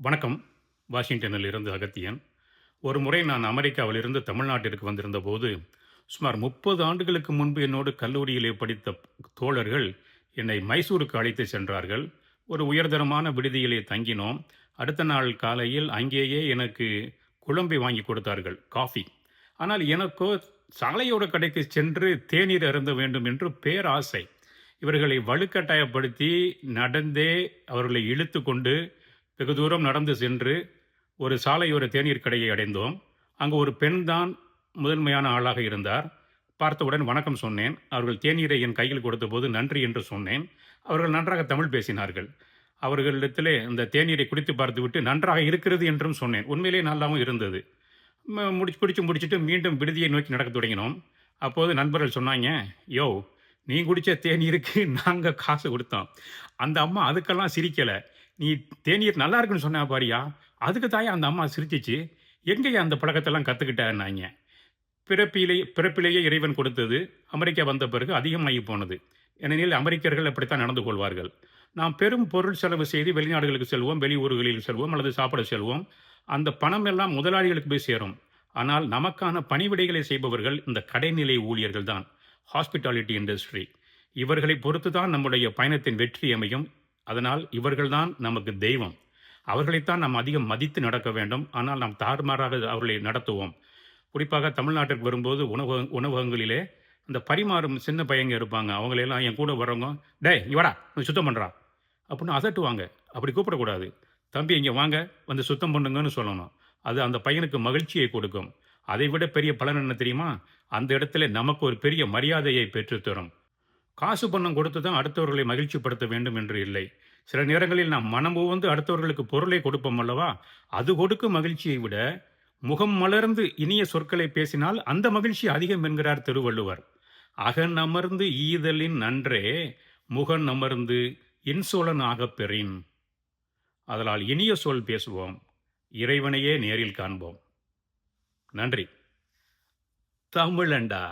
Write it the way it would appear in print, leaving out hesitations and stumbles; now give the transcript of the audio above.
வணக்கம். வாஷிங்டனில் இருந்து அகத்தியன். ஒரு முறை நான் அமெரிக்காவிலிருந்து தமிழ்நாட்டிற்கு வந்திருந்தபோது, சுமார் 30 ஆண்டுகளுக்கு முன்பு என்னோடு கல்லூரியிலே படித்த தோழர்கள் என்னை மைசூருக்கு அழைத்துச் சென்றார்கள். ஒரு உயர்தரமான விடுதியிலே தங்கினோம். அடுத்த நாள் காலையில் அங்கேயே எனக்கு குழம்பி வாங்கி கொடுத்தார்கள், காஃபி. ஆனால் எனக்கோ சாலையோர கடைக்கு சென்று தேநீர் அருந்த வேண்டும் என்று பேராசை. இவர்களை வலுக்கட்டாயப்படுத்தி நடந்தே அவர்களை இழுத்துக்கொண்டு வெகு தூரம் நடந்து சென்று ஒரு சாலையோர தேநீர் கடையை அடைந்தோம். அங்கு ஒரு பெண் தான் முதன்மையான ஆளாக இருந்தார். பார்த்தவுடன் வணக்கம் சொன்னேன். அவர்கள் தேநீரை என் கையில் கொடுத்தபோது நன்றி என்று சொன்னேன். அவர்கள் நன்றாக தமிழ் பேசினார்கள். அவர்களிடத்திலே அந்த தேநீரை குடித்து பார்த்துவிட்டு நன்றாக இருக்கிறது என்றும் சொன்னேன். உண்மையிலேயே நல்லாவும் இருந்தது. குடிச்சு முடிச்சுட்டு மீண்டும் விடுதியை நோக்கி நடக்கத் தொடங்கினோம். அப்போது நண்பர்கள் சொன்னாங்க, "யோவ்! நீ குடிச்ச தேநீருக்கு நாங்க காசு குடுத்தோம். அந்த அம்மா அதுக்கெல்லாம் சிரிக்கல. நீ தேநீர் நல்லா இருக்குன்னு சொன்னா பாரியா, அதுக்கு தான்யா அந்த அம்மா சிரிச்சுச்சு. எங்கேயா அந்த பழக்கத்தெல்லாம் கத்துக்கிட்டன்னாய்ங்க." பிறப்பிலேயே இறைவன் கொடுத்தது. அமெரிக்கா வந்த பிறகு அதிகமாகி போனது. ஏனெனில் அமெரிக்கர்கள் அப்படித்தான் நடந்து கொள்வார்கள். நாம் பெரும் பொருள் செலவு செய்து வெளிநாடுகளுக்கு செல்வோம், வெளியூர்களில் செல்வோம் அல்லது சாப்பிட செல்வோம். அந்த பணம் எல்லாம் முதலாளிகளுக்கு போய் சேரும். ஆனால் நமக்கான பணிவிடைகளை செய்பவர்கள் இந்த கடைநிலை ஊழியர்கள் தான். Hospitality industry. இவர்களை பொறுத்து தான் நம்முடைய பயணத்தின் வெற்றி அமையும். அதனால் இவர்கள்தான் நமக்கு தெய்வம். அவர்களைத்தான் நாம் அதிகம் மதித்து நடக்க வேண்டும். ஆனால் நாம் தாறுமாறாக அவர்களை நடத்துவோம். குறிப்பாக தமிழ்நாட்டிற்கு வரும்போது உணவகங்களிலே அந்த பரிமாறும் சின்ன பையங்க இருப்பாங்க. அவங்களையெல்லாம் என் கூட வர்றவங்க, "டேய் இங்க வாடா, கொஞ்சம் சுத்தம் பண்ணுறா" அப்படின்னு அதட்டுவாங்க. அப்படி கூப்பிடக்கூடாது. "தம்பி இங்கே வாங்க, வந்து சுத்தம் பண்ணுங்கன்னு" சொல்லணும். அது அந்த பையனுக்கு மகிழ்ச்சியை கொடுக்கும். அதை விட பெரிய பலன் என்ன தெரியுமா? அந்த இடத்துல நமக்கு ஒரு பெரிய மரியாதையை பெற்றுத்தரும். காசு பணம் கொடுத்து தான் அடுத்தவர்களை மகிழ்ச்சிப்படுத்த வேண்டும் என்று இல்லை. சில நேரங்களில் நாம் மனமுவந்து அடுத்தவர்களுக்கு பொருளை கொடுப்போம் அல்லவா? அது கொடுக்கும் மகிழ்ச்சியை விட முகம் மலர்ந்து இனிய சொற்களை பேசினால் அந்த மகிழ்ச்சி அதிகம் என்கிறார் திருவள்ளுவர். "அகன் அமர்ந்து ஈதலின் நன்றே முகன் அமர்ந்து இன்சொலன் ஆகப் பெறின்." அதனால் இனிய சொல் பேசுவோம். இறைவனையே நேரில் காண்போம். நன்றி. தமிழண்டா.